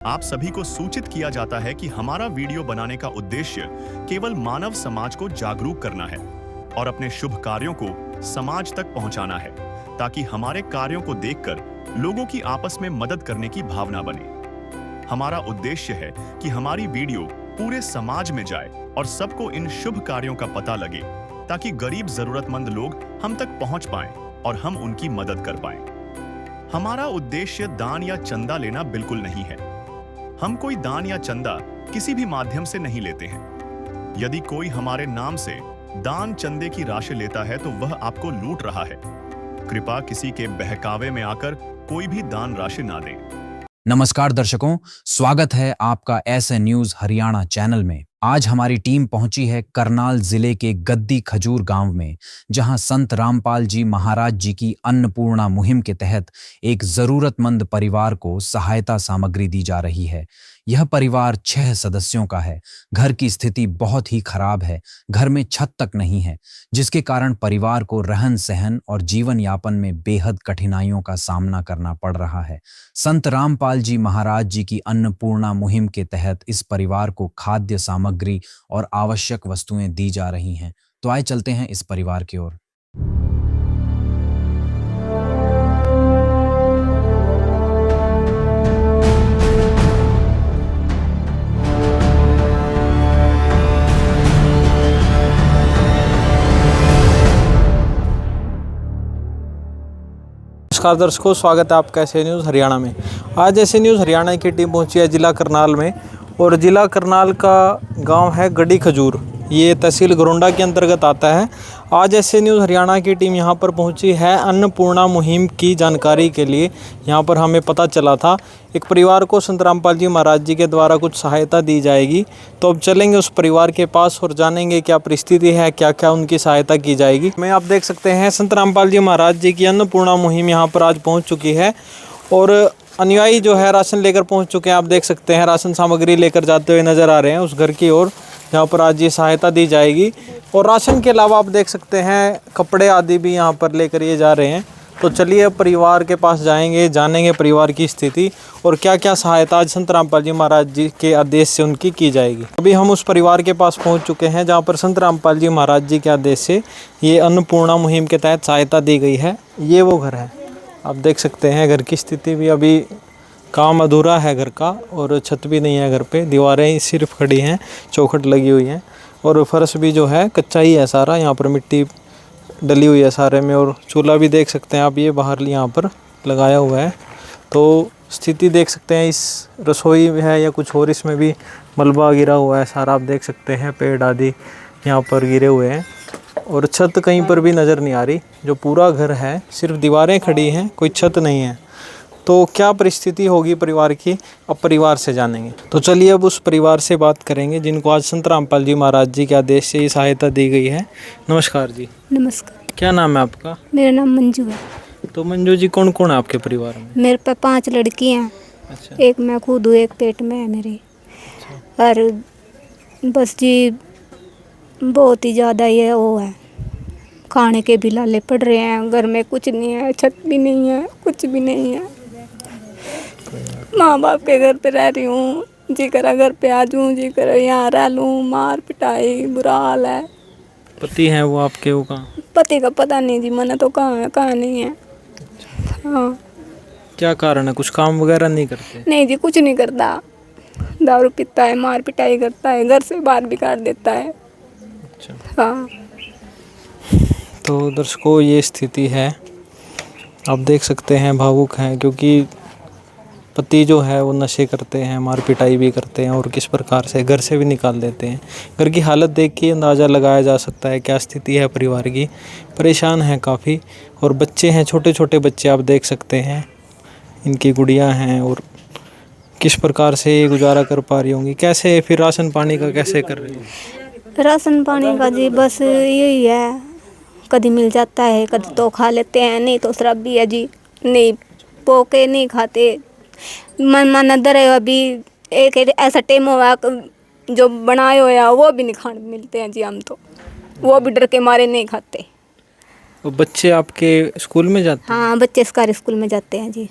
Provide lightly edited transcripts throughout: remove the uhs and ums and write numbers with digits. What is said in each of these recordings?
आप सभी को सूचित किया जाता है कि हमारा वीडियो बनाने का उद्देश्य केवल मानव समाज को जागरूक करना है और अपने शुभ कार्यों को समाज तक पहुंचाना है, ताकि हमारे कार्यों को देखकर लोगों की आपस में मदद करने की भावना बने। हमारा उद्देश्य है कि हमारी वीडियो पूरे समाज में जाए और सबको इन शुभ कार्यों का पता लगे, ताकि गरीब जरूरतमंद लोग हम तक पहुंच पाएं और हम उनकी मदद कर पाएं। हमारा उद्देश्य दान या चंदा लेना बिल्कुल नहीं है। हम कोई दान या चंदा किसी भी माध्यम से नहीं लेते हैं। यदि कोई हमारे नाम से दान चंदे की राशि लेता है तो वह आपको लूट रहा है। कृपया किसी के बहकावे में आकर कोई भी दान राशि ना दें। नमस्कार दर्शकों, स्वागत है आपका ऐसे न्यूज हरियाणा चैनल में। आज हमारी टीम पहुंची है करनाल जिले के गद्दी खजूर गांव में, जहां संत रामपाल जी महाराज जी की अन्नपूर्णा मुहिम के तहत एक जरूरतमंद परिवार को सहायता सामग्री दी जा रही है। यह परिवार 6 सदस्यों का है। घर की स्थिति बहुत ही खराब है। घर में छत तक नहीं है, जिसके कारण परिवार को रहन सहन और जीवन यापन में बेहद कठिनाइयों का सामना करना पड़ रहा है। संत रामपाल जी महाराज जी की अन्नपूर्णा मुहिम के तहत इस परिवार को खाद्य सामग्री और आवश्यक वस्तुएं दी जा रही हैं। तो आइए चलते हैं इस परिवार की ओर। नमस्कार दर्शकों, स्वागत है आपका ऐसे न्यूज़ हरियाणा में। आज ऐसे न्यूज़ हरियाणा की टीम पहुंची है जिला करनाल में, और जिला करनाल का गांव है गड्डी खजूर। ये तहसील घरोंडा के अंतर्गत आता है। आज ऐसे न्यूज़ हरियाणा की टीम यहां पर पहुंची है अन्नपूर्णा मुहिम की जानकारी के लिए। यहां पर हमें पता चला था एक परिवार को संत रामपाल जी महाराज जी के द्वारा कुछ सहायता दी जाएगी। तो अब चलेंगे उस परिवार के पास और जानेंगे क्या परिस्थिति है, क्या क्या उनकी सहायता की जाएगी। मैं आप देख सकते हैं संत रामपाल जी महाराज जी की अन्नपूर्णा मुहिम यहाँ पर आज पहुँच चुकी है, और अनुयायी जो है राशन लेकर पहुँच चुके हैं। आप देख सकते हैं राशन सामग्री लेकर जाते हुए नज़र आ रहे हैं उस घर की ओर जहाँ पर आज ये सहायता दी जाएगी। और राशन के अलावा आप देख सकते हैं कपड़े आदि भी यहाँ पर लेकर ये जा रहे हैं। तो चलिए परिवार के पास जाएंगे, जानेंगे परिवार की स्थिति और क्या क्या सहायता आज संत रामपाल जी महाराज जी के आदेश से उनकी की जाएगी। अभी हम उस परिवार के पास पहुंच चुके हैं जहां पर संत रामपाल जी महाराज जी के आदेश से ये अन्नपूर्णा मुहिम के तहत सहायता दी गई है। ये वो घर है, आप देख सकते हैं। घर की स्थिति भी अभी काम अधूरा है घर का, और छत भी नहीं है घर पे। दीवारें ही सिर्फ खड़ी हैं, चौखट लगी हुई हैं, और फर्श भी जो है कच्चा ही है सारा। यहाँ पर मिट्टी डली हुई है सारे में, और चूल्हा भी देख सकते हैं आप, ये बाहर यहाँ पर लगाया हुआ है। तो स्थिति देख सकते हैं, इस रसोई में है या कुछ और, इसमें भी मलबा गिरा हुआ है सारा। आप देख सकते हैं पेड़ आदि यहाँ पर गिरे हुए हैं, और छत कहीं पर भी नज़र नहीं आ रही। जो पूरा घर है सिर्फ दीवारें खड़ी हैं, कोई छत नहीं है। तो क्या परिस्थिति होगी परिवार की, अब परिवार से जानेंगे। तो चलिए अब उस परिवार से बात करेंगे जिनको आज संत रामपाल जी महाराज जी के आदेश से ये सहायता दी गई है। नमस्कार जी। नमस्कार। क्या नाम है आपका? मेरा नाम मंजू है। तो मंजू जी, कौन कौन है आपके परिवार में? मेरे पे 5 लड़की हैं। अच्छा। एक मैं खुद हूँ, एक पेट में है मेरे। और बस जी बहुत ही ज़्यादा ये वो है, खाने के भी लाले पड़ रहे हैं। घर में कुछ नहीं है, छत भी नहीं है, कुछ भी नहीं है। माँ बाप के घर पे रह रही हूँ, जी करा घर पे आ जाऊँ, जी करा यहाँ रह लूँ। मार पिटाई बुरा हाल है। पति हैं वो आपके? वो कहाँ? पति का पता नहीं जी, मैंने तो कहाँ है कहाँ नहीं है। हाँ। क्या कारण है, कुछ काम वगैरह नहीं करते? नहीं जी, कुछ नहीं करता। दारू पीता है, मार पिटाई करता है, घर से बाहर भी काट देता है। अच्छा। हाँ। तो दर्शकों, ये स्थिति है, आप देख सकते हैं। भावुक हैं क्योंकि पति जो है वो नशे करते हैं, मार पिटाई भी करते हैं, और किस प्रकार से घर से भी निकाल देते हैं। घर की हालत देख के अंदाज़ा लगाया जा सकता है क्या स्थिति है परिवार की। परेशान हैं काफ़ी, और बच्चे हैं, छोटे छोटे बच्चे आप देख सकते हैं। इनकी गुड़ियाँ हैं, और किस प्रकार से ये गुजारा कर पा रही होंगी। कैसे फिर राशन पानी का कैसे कर रही है? राशन पानी का जी बस यही है, कभी मिल जाता है, कभी तो खा लेते हैं, नहीं तो शराब भी है जी। नहीं पोके नहीं खाते, मन अंदर है। अभी एक ऐसा टाइम हुआ जो बनाए हुआ वो भी नहीं खाने मिलते हैं जी। हम तो वो भी डर के मारे नहीं खाते। वो बच्चे आपके स्कूल में जाते हैं? हाँ, बच्चे सरकारी स्कूल में जाते हैं जी।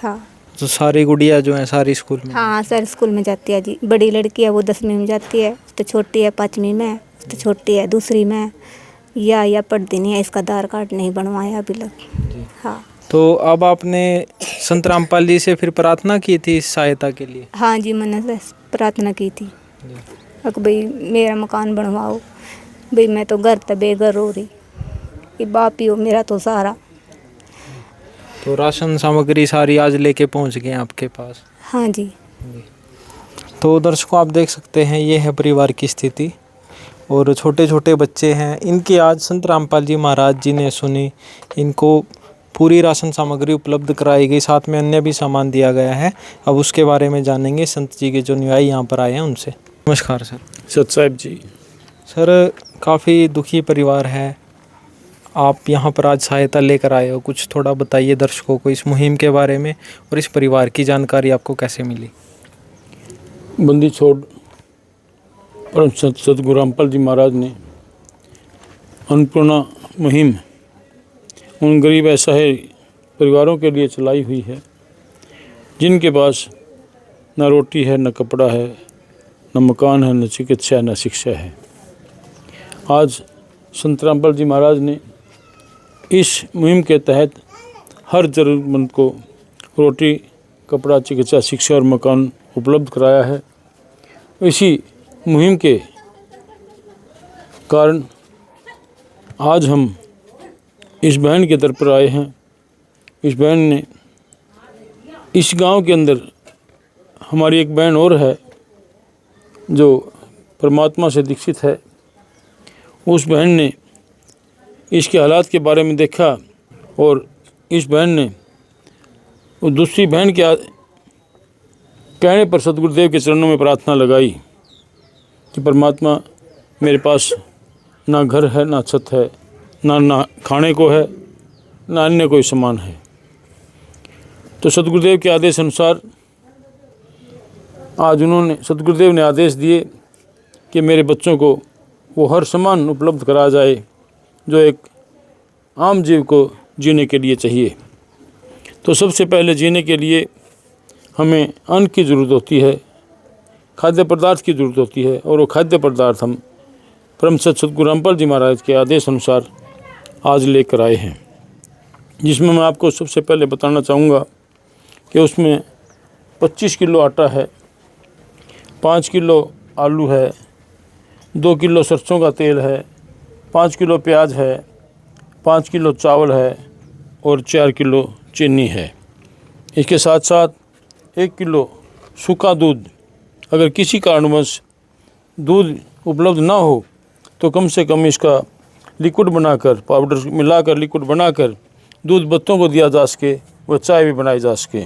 हाँ। तो सारी गुड़िया जो है सारी स्कूल में? हाँ सर स्कूल में जाती है जी। बड़ी लड़की है वो 10वीं में जाती है, तो छोटी है 5वीं में, तो छोटी है 2री में। या पढ़ती नहीं है, इसका आधार कार्ड नहीं बनवाया अभी तक। हाँ। तो अब आपने संत रामपाल जी से फिर प्रार्थना की थी इस सहायता के लिए? हाँ जी, मैंने प्रार्थना की थी कि भाई मेरा मकान बनवाओ, भाई मैं तो घर तक बेघर हो रही, ये बाप ही हो मेरा तो सहारा। तो राशन सामग्री सारी आज लेके पहुंच गए आपके पास? हाँ जी। तो दर्शकों आप देख सकते हैं ये है परिवार की स्थिति, और छोटे छोटे बच्चे हैं। इनकी आज संत रामपाल जी महाराज जी ने सुनी, इनको पूरी राशन सामग्री उपलब्ध कराई गई, साथ में अन्य भी सामान दिया गया है। अब उसके बारे में जानेंगे संत जी के जो अनुयायी यहाँ पर आए हैं उनसे। नमस्कार सर। सत साहिब जी। सर काफ़ी दुखी परिवार है, आप यहाँ पर आज सहायता लेकर आए हो, कुछ थोड़ा बताइए दर्शकों को इस मुहिम के बारे में, और इस परिवार की जानकारी आपको कैसे मिली? बंदी छोड़ परम सतगुरु रामपाल जी महाराज ने अन्नपूर्णा मुहिम उन गरीब असहाय परिवारों के लिए चलाई हुई है जिनके पास न रोटी है, न कपड़ा है, न मकान है, न चिकित्सा है, न शिक्षा है। आज संत रामपाल जी महाराज ने इस मुहिम के तहत हर ज़रूरतमंद को रोटी, कपड़ा, चिकित्सा, शिक्षा और मकान उपलब्ध कराया है। इसी मुहिम के कारण आज हम इस बहन के दर पर आए हैं। इस बहन ने इस गांव के अंदर, हमारी एक बहन और है जो परमात्मा से दीक्षित है, उस बहन ने इसके हालात के बारे में देखा और इस बहन ने उस दूसरी बहन के कहने पर सतगुरुदेव के चरणों में प्रार्थना लगाई कि परमात्मा मेरे पास ना घर है, ना छत है, ना खाने को है, ना अन्य कोई सामान है। तो सतगुरुदेव के आदेश अनुसार आज सतगुरुदेव ने आदेश दिए कि मेरे बच्चों को वो हर सामान उपलब्ध करा जाए जो एक आम जीव को जीने के लिए चाहिए। तो सबसे पहले जीने के लिए हमें अन्न की ज़रूरत होती है, खाद्य पदार्थ की ज़रूरत होती है, और वो खाद्य पदार्थ हम परम सतगुरु रामपाल जी महाराज के आदेश अनुसार आज लेकर आए हैं, जिसमें मैं आपको सबसे पहले बताना चाहूँगा कि उसमें 25 किलो आटा है, 5 किलो आलू है, 2 किलो सरसों का तेल है, 5 किलो प्याज है, 5 किलो चावल है और 4 किलो चीनी है। इसके साथ साथ 1 किलो सूखा दूध, अगर किसी कारणवश दूध उपलब्ध ना हो तो कम से कम इसका लिक्विड बनाकर, पाउडर मिलाकर लिक्विड बनाकर दूध बच्चों को दिया जा सके, वह चाय भी बनाई जा सके।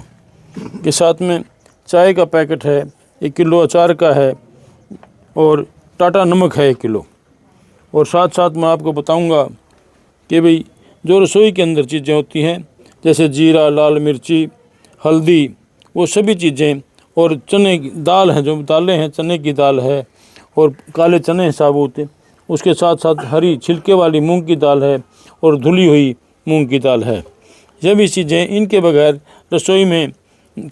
के साथ में चाय का पैकेट है, 1 किलो अचार का है और टाटा नमक है 1 किलो। और साथ साथ मैं आपको बताऊंगा कि भाई जो रसोई के अंदर चीज़ें होती हैं जैसे जीरा, लाल मिर्ची, हल्दी, वो सभी चीज़ें, और चने की दाल है, जो दालें हैं, चने की दाल है और काले चने हैं साबुत, उसके साथ साथ हरी छिलके वाली मूंग की दाल है और धुली हुई मूंग की दाल है। ये भी चीज़ें, इनके बगैर रसोई में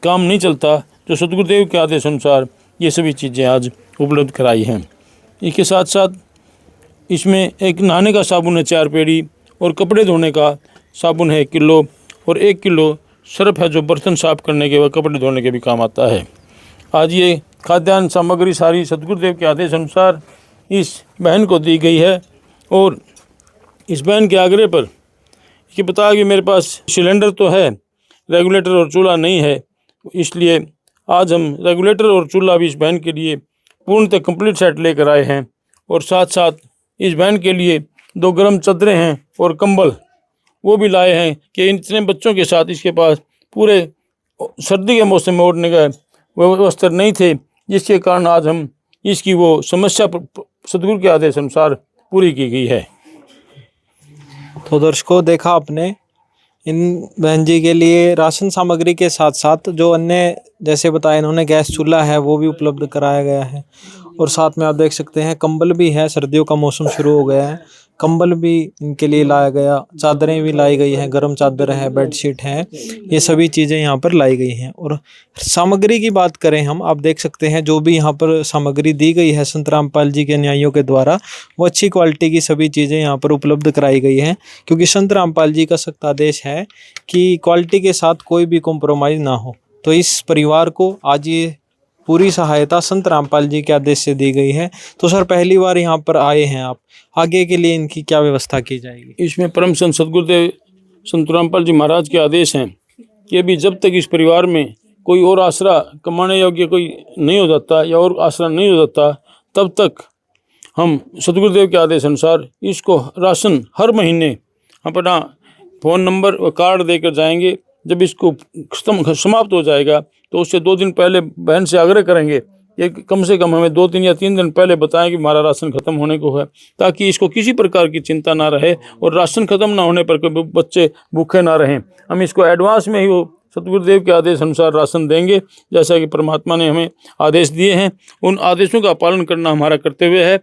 काम नहीं चलता। जो सतगुरुदेव के आदेश अनुसार ये सभी चीज़ें आज उपलब्ध कराई हैं। इसके साथ साथ इसमें एक नहाने का साबुन है 4 पेड़ी, और कपड़े धोने का साबुन है 1 किलो, और 1 किलो सर्फ है जो बर्तन साफ करने के व कपड़े धोने के भी काम आता है। आज ये खाद्यान्न सामग्री सारी सतगुरुदेव के आदेश अनुसार इस बहन को दी गई है। और इस बहन के आग्रह पर ये बताया कि मेरे पास सिलेंडर तो है, रेगुलेटर और चूल्हा नहीं है, इसलिए आज हम रेगुलेटर और चूल्हा भी इस बहन के लिए पूर्णतः कंप्लीट सेट लेकर आए हैं। और साथ साथ इस बहन के लिए 2 गर्म चादरें हैं और कंबल वो भी लाए हैं कि इतने बच्चों के साथ इसके पास पूरे सर्दी के मौसम में ओढ़ने का वो वस्त्र नहीं थे, जिसके कारण आज हम इसकी वो समस्या सतगुरु के आदेश अनुसार पूरी की गई है। तो दर्शकों देखा आपने, इन बहन जी के लिए राशन सामग्री के साथ साथ जो अन्य जैसे बताया इन्होंने गैस चूल्हा है वो भी उपलब्ध कराया गया है, और साथ में आप देख सकते हैं कंबल भी है, सर्दियों का मौसम शुरू हो गया है। कंबल भी इनके लिए लाया गया, चादरें भी लाई गई हैं, गर्म चादर है, बेडशीट हैं, ये सभी चीज़ें यहाँ पर लाई गई हैं। और सामग्री की बात करें हम, आप देख सकते हैं जो भी यहाँ पर सामग्री दी गई है संत रामपाल जी के अनुयायियों के द्वारा, वो अच्छी क्वालिटी की सभी चीज़ें यहाँ पर उपलब्ध कराई गई हैं, क्योंकि संत रामपाल जी का सख्त आदेश है कि क्वालिटी के साथ कोई भी कॉम्प्रोमाइज़ ना हो। तो इस परिवार को आज ये पूरी सहायता संत रामपाल जी के आदेश से दी गई है। तो सर, पहली बार यहाँ पर आए हैं आप, आगे के लिए इनकी क्या व्यवस्था की जाएगी? इसमें परम संत सदगुरुदेव संत रामपाल जी महाराज के आदेश हैं कि अभी जब तक इस परिवार में कोई और आसरा कमाने योग्य कोई नहीं हो जाता या और आसरा नहीं हो जाता, तब तक हम सदगुरुदेव के आदेश अनुसार इसको राशन हर महीने अपना फ़ोन नंबर व कार्ड देकर जाएंगे। जब इसको समाप्त हो जाएगा तो उससे 2 दिन पहले बहन से आग्रह करेंगे कि कम से कम हमें 2 दिन या 3 दिन पहले बताएं कि हमारा राशन खत्म होने को है, ताकि इसको किसी प्रकार की चिंता ना रहे और राशन खत्म ना होने पर कोई बच्चे भूखे ना रहें। हम इसको एडवांस में ही वो सतगुरुदेव के आदेश अनुसार राशन देंगे, जैसा कि परमात्मा ने हमें आदेश दिए हैं। उन आदेशों का पालन करना हमारा कर्तव्य है।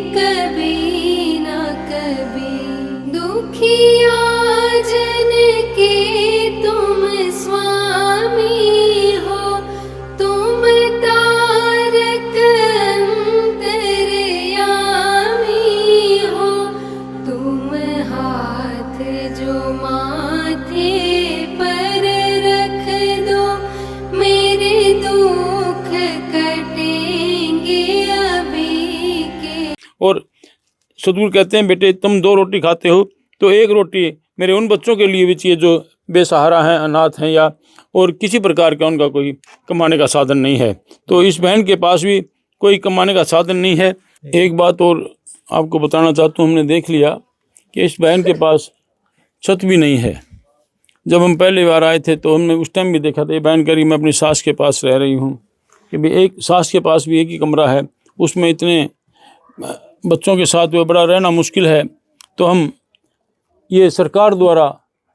कभी ना कभी दुखिया जन के तुम स्वामी हो, तुम तारक अंतर्यामी हो, तुम हाथ जो माथे पर रख दो, मेरे दुख कटेंगे अभी के। और सदगुरु कहते हैं, बेटे तुम 2 रोटी खाते हो तो 1 रोटी मेरे उन बच्चों के लिए भी चाहिए जो बेसहारा हैं, अनाथ हैं या और किसी प्रकार का उनका कोई कमाने का साधन नहीं है। तो इस बहन के पास भी कोई कमाने का साधन नहीं है। एक बात और आपको बताना चाहता हूँ, हमने देख लिया कि इस बहन के पास छत भी नहीं है। जब हम पहली बार आए थे तो हमने उस टाइम भी देखा था, ये बहन कह रही मैं अपनी सास के पास रह रही हूँ, कि भाई एक सास के पास भी एक ही कमरा है, उसमें इतने बच्चों के साथ वो बड़ा रहना मुश्किल है। तो हम ये सरकार द्वारा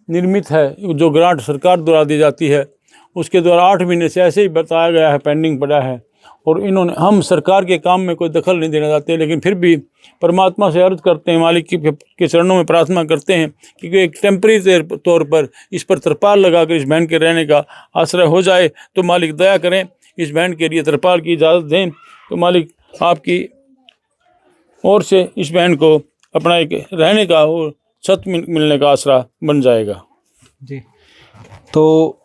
निर्मित है, जो ग्रांट सरकार द्वारा दी जाती है, उसके द्वारा 8 महीने से ऐसे ही बताया गया है, पेंडिंग पड़ा है। और इन्होंने, हम सरकार के काम में कोई दखल नहीं देना चाहते, लेकिन फिर भी परमात्मा से अर्ज करते हैं, मालिक के चरणों में प्रार्थना करते हैं कि एक टेम्परेरी तौर पर इस पर तिरपाल लगाकर इस बहन के रहने का आश्रय हो जाए। तो मालिक दया करें, इस बहन के लिए तिरपाल की इजाज़त दें, तो मालिक आपकी ओर से इस बहन को अपना एक रहने का और छत मिलने का आसरा बन जाएगा। जी, तो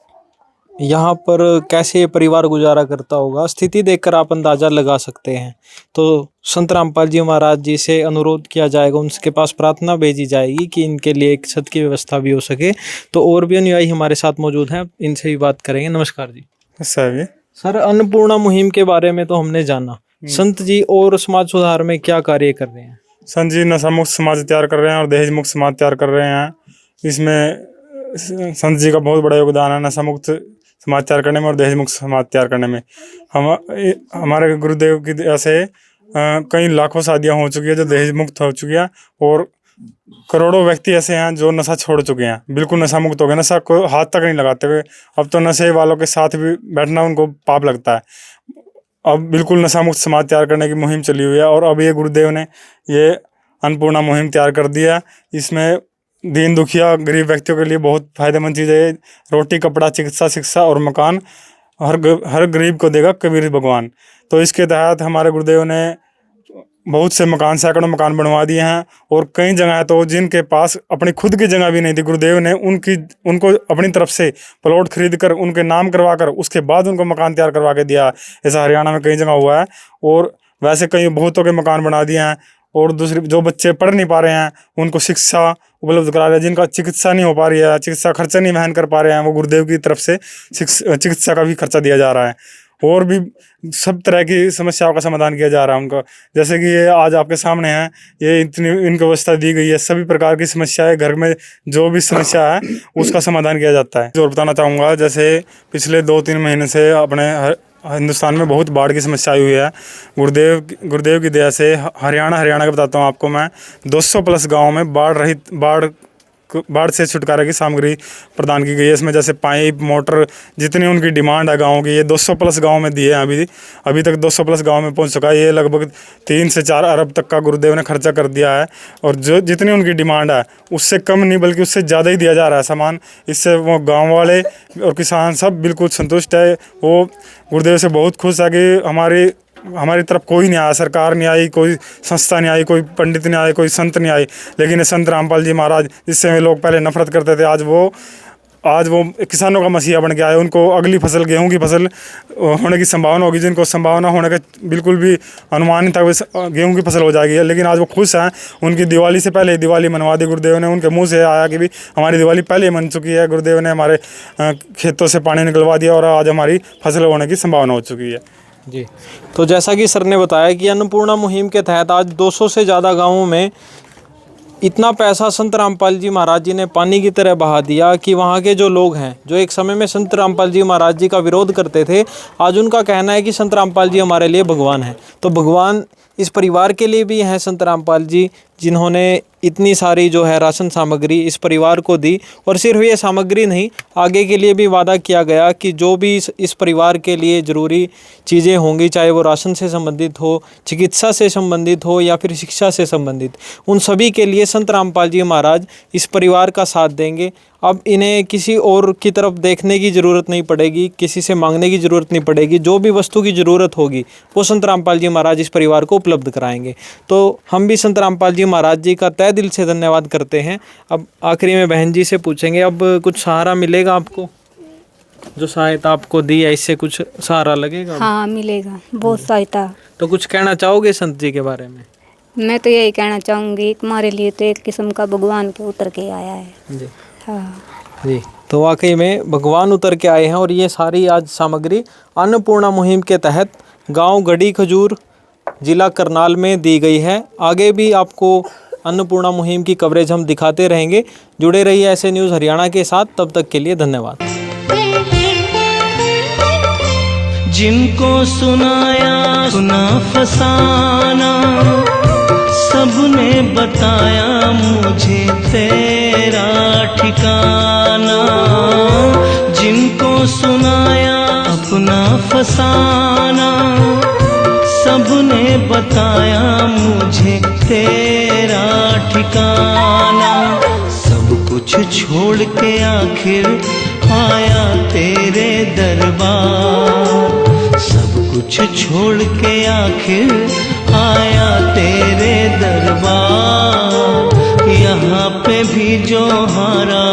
यहाँ पर कैसे ये परिवार गुजारा करता होगा, स्थिति देखकर आप अंदाज़ा लगा सकते हैं। तो संत रामपाल जी महाराज जी से अनुरोध किया जाएगा, उनके पास प्रार्थना भेजी जाएगी कि इनके लिए एक छत की व्यवस्था भी हो सके। तो और भी अनुयायी हमारे साथ मौजूद हैं, इनसे भी बात करेंगे। नमस्कार जी। सर, अन्नपूर्णा मुहिम के बारे में तो हमने जाना, संत जी और समाज सुधार में क्या कार्य कर रहे हैं? संत जी नशा मुक्त समाज तैयार कर रहे हैं और दहेज मुक्त समाज तैयार कर रहे हैं। इसमें संत जी का बहुत बड़ा योगदान है नशा मुक्त समाज तैयार करने में और दहेज मुक्त समाज तैयार करने में। हमारे गुरुदेव की दया से कई लाखों शादियां हो चुकी है जो दहेज मुक्त हो चुकी है, और करोड़ों व्यक्ति ऐसे हैं जो नशा छोड़ चुके हैं, बिल्कुल नशा मुक्त हो गए, नशा को हाथ तक नहीं लगाते हुए। अब तो नशे वालों के साथ भी बैठना उनको पाप लगता है। अब बिल्कुल नशा मुक्त समाज तैयार करने की मुहिम चली हुई है, और अब ये गुरुदेव ने ये अन्नपूर्णा मुहिम तैयार कर दिया। इसमें दीन दुखिया गरीब व्यक्तियों के लिए बहुत फायदेमंद चीज़ है। रोटी, कपड़ा, चिकित्सा, शिक्षा और मकान हर गरीब को देगा कबीर भगवान। तो इसके तहत हमारे गुरुदेव ने बहुत से मकान, सैकड़ों मकान बनवा दिए हैं, और कई जगह तो जिनके पास अपनी खुद की जगह भी नहीं थी, गुरुदेव ने उनको अपनी तरफ से प्लॉट खरीद कर उनके नाम करवा कर उसके बाद उनको मकान तैयार करवा के दिया। ऐसा हरियाणा में कई जगह हुआ है, और वैसे कई बहुतों के मकान बना दिए हैं। और दूसरे जो बच्चे पढ़ नहीं पा रहे हैं उनको शिक्षा उपलब्ध करा रहे हैं, जिनका चिकित्सा नहीं हो पा रही है, चिकित्सा खर्चा नहीं वहन कर पा रहे हैं, वो गुरुदेव की तरफ से चिकित्सा का भी खर्चा दिया जा रहा है। और भी सब तरह की समस्याओं का समाधान किया जा रहा है उनका। जैसे कि ये आज आपके सामने है, ये इतनी इनको व्यवस्था दी गई है, सभी प्रकार की समस्याएं, घर में जो भी समस्या है उसका समाधान किया जाता है। और बताना चाहूँगा, जैसे पिछले 2-3 महीने से अपने हिंदुस्तान में बहुत बाढ़ की समस्या आई हुई है। गुरुदेव की दया से हरियाणा का बताता हूँ आपको मैं, 200+ गाँव में बाढ़ से छुटकारा की सामग्री प्रदान की गई है। इसमें जैसे पाइप, मोटर, जितनी उनकी डिमांड है गाँव की, ये 200+ गाँव में दिए हैं। अभी तक 200+ गाँव में पहुंच चुका है। ये लगभग 3 से 4 अरब तक का गुरुदेव ने खर्चा कर दिया है। और जो जितनी उनकी डिमांड है उससे कम नहीं बल्कि उससे ज़्यादा ही दिया जा रहा है सामान। इससे वो गाँव वाले और किसान सब बिल्कुल संतुष्ट है। वो गुरुदेव से बहुत खुश है कि हमारी तरफ कोई नहीं आया, सरकार नहीं आई, कोई संस्था नहीं आई, कोई पंडित नहीं आए, कोई संत नहीं आई, लेकिन संत रामपाल जी महाराज, जिससे लोग पहले नफरत करते थे, आज वो किसानों का मसीहा बन के आए। उनको अगली फसल, गेहूं की फसल होने की संभावना होगी, जिनको संभावना होने का बिल्कुल भी अनुमान नहीं था, गेहूं की फसल हो जाएगी, लेकिन आज वो खुश हैं। उनकी दिवाली से पहले दिवाली मनवा दी गुरुदेव ने। उनके मुंह से आया कि भी हमारी दिवाली पहले ही मन चुकी है, गुरुदेव ने हमारे खेतों से पानी निकलवा दिया और आज हमारी फसल होने की संभावना हो चुकी है। जी, तो जैसा कि सर ने बताया कि अन्नपूर्णा मुहिम के तहत आज 200 से ज़्यादा गाँवों में इतना पैसा संत रामपाल जी महाराज जी ने पानी की तरह बहा दिया कि वहाँ के जो लोग हैं, जो एक समय में संत रामपाल जी महाराज जी का विरोध करते थे, आज उनका कहना है कि संत रामपाल जी हमारे लिए भगवान हैं। तो भगवान इस परिवार के लिए भी हैं संत रामपाल जी, जिन्होंने इतनी सारी जो है राशन सामग्री इस परिवार को दी। और सिर्फ ये सामग्री नहीं, आगे के लिए भी वादा किया गया कि जो भी इस परिवार के लिए ज़रूरी चीज़ें होंगी, चाहे वो राशन से संबंधित हो, चिकित्सा से संबंधित हो या फिर शिक्षा से संबंधित, उन सभी के लिए संत रामपाल जी महाराज इस परिवार का साथ देंगे। अब इन्हें किसी और की तरफ देखने की ज़रूरत नहीं पड़ेगी, किसी से मांगने की ज़रूरत नहीं पड़ेगी। जो भी वस्तु की ज़रूरत होगी वो संत रामपाल जी महाराज इस परिवार को उपलब्ध कराएंगे। तो हम भी संत रामपाल जी महाराज जी का तहे दिल से धन्यवाद करते हैं। अब आखिरी में बहन जी से पूछेंगे, अब कुछ सहारा मिलेगा आपको? जो सहायता आपको दी है इससे कुछ सहारा लगेगा? हाँ, मिलेगा, बहुत सहायता। तो कुछ कहना चाहोगे संत जी के बारे में? मैं तो यही कहना चाहूँगी, तुम्हारे लिए तो एक किस्म का भगवान के उतर के आया है। जी हाँ जी, तो वाकई में भगवान उतर के आए हैं। और ये सारी आज सामग्री अन्नपूर्णा मुहिम के तहत गांव गड़ी खजूर, जिला करनाल में दी गई है। आगे भी आपको अन्नपूर्णा मुहिम की कवरेज हम दिखाते रहेंगे। जुड़े रहिए ऐसे न्यूज़ हरियाणा के साथ। तब तक के लिए धन्यवाद। जिनको सुनाया सुना फसाना, सबने बताया मुझे तेरा ठिकाना। जिनको सुनाया अपना फसाना, सबने बताया मुझे तेरा ठिकाना। सब कुछ छोड़ के आखिर आया तेरे दरबार। सब कुछ छोड़ के आखिर आया तेरे दरबार। यहाँ पे भी जो हारा,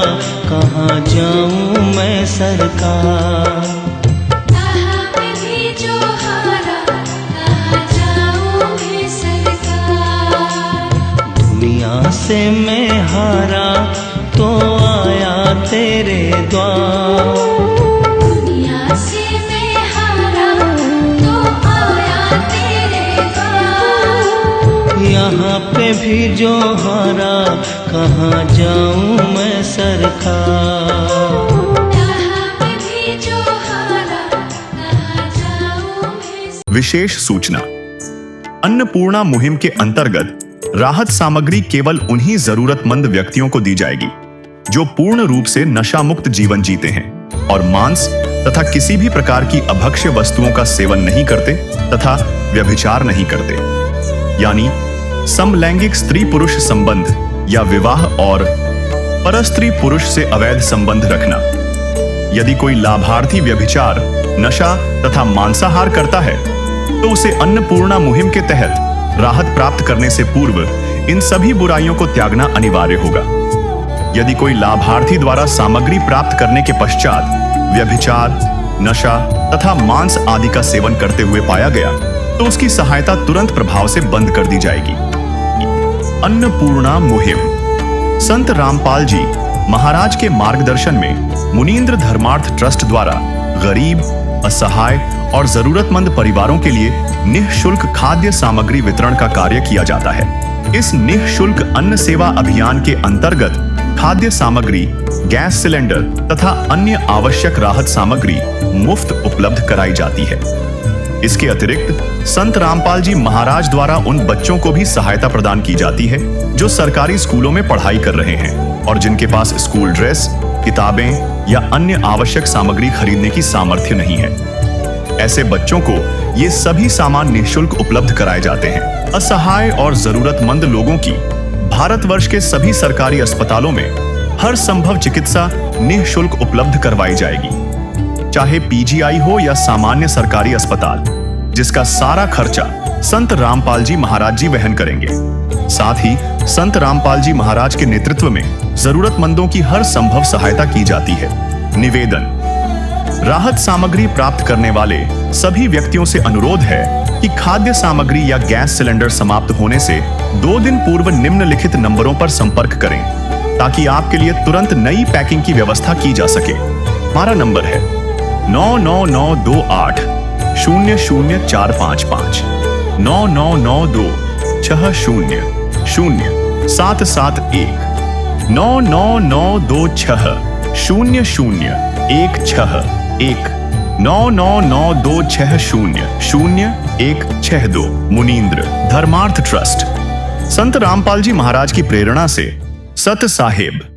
कहाँ जाऊँ मैं सरकार। यहाँ पे भी जो हारा, कहाँ जाऊँ मैं सरकार। दुनिया से मैं हारा तो आया तेरे द्वार। दुनिया से मैं हारा तो आया तेरे द्वार। यहाँ पे भी जो हारा, कहाँ जाऊँ मैं सरकार। यहाँ पे भी जो हारा, कहाँ जाऊँ मैं। विशेष सूचना, अन्नपूर्णा मुहिम के अंतर्गत राहत सामग्री केवल उन्हीं जरूरतमंद व्यक्तियों को दी जाएगी जो पूर्ण रूप से नशा मुक्त जीवन जीते हैं और मांस तथा किसी भी प्रकार की अभक्ष्य वस्तुओं का सेवन नहीं करते तथा व्यभिचार नहीं करते, यानी समलैंगिक स्त्री पुरुष संबंध या विवाह और परस्त्री पुरुष से अवैध संबंध रखना। यदि कोई लाभार्थी व्यभिचार, नशा तथा मांसाहार करता है तो उसे अन्नपूर्णा मुहिम के तहत राहत प्राप्त करने से पूर्व इन सभी बुराइयों को त्यागना अनिवार्य होगा। यदि कोई लाभार्थी द्वारा सामग्री प्राप्त करने के पश्चात व्यभिचार, नशा तथा मांस आदि का सेवन करते हुए पाया गया तो उसकी सहायता तुरंत प्रभाव से बंद कर दी जाएगी। अन्नपूर्णा मुहिम संत रामपाल जी महाराज के मार्गदर्शन में मुनींद्र धर्मार्थ ट्रस्ट द्वारा गरीब, असहाय और जरूरतमंद परिवारों के लिए निःशुल्क खाद्य सामग्री वितरण का कार्य किया जाता है। इस निःशुल्क अन्न सेवा अभियान के अंतर्गत खाद्य सामग्री, गैस सिलेंडर तथा अन्य आवश्यक राहत सामग्री मुफ्त उपलब्ध कराई जाती है। इसके अतिरिक्त संत रामपाल जी महाराज द्वारा उन बच्चों को भी सहायता प्रदान की जाती है जो सरकारी स्कूलों में पढ़ाई कर रहे हैं और जिनके पास स्कूल ड्रेस, किताबें या अन्य आवश्यक सामग्री खरीदने की सामर्थ्य नहीं है। ऐसे बच्चों को ये सभी सामान निःशुल्क उपलब्ध कराए जाते हैं। असहाय और जरूरतमंद लोगों की भारतवर्ष के सभी सरकारी अस्पतालों में हर संभव चिकित्सा निःशुल्क उपलब्ध करवाई जाएगी, चाहे पीजीआई हो या सामान्य सरकारी अस्पताल, जिसका सारा खर्चा संत रामपाल जी महाराज जी वहन करेंगे। साथ ही संत रामपाल जी महाराज के नेतृत्व में जरूरतमंदों की हर संभव सहायता की जाती है। निवेदन: राहत सामग्री प्राप्त करने वाले सभी व्यक्तियों से अनुरोध है कि खाद्य सामग्री या गैस सिलेंडर समाप्त होने से 2 दिन पूर्व निम्नलिखित नंबरों पर संपर्क करें ताकि आपके लिए तुरंत नई पैकिंग की व्यवस्था की जा सके। हमारा नंबर है 99928 00455 9992 60 0771 99926 0016 99926000162 मुनींद्र धर्मार्थ ट्रस्ट। संत रामपाल जी महाराज की प्रेरणा से सत साहिब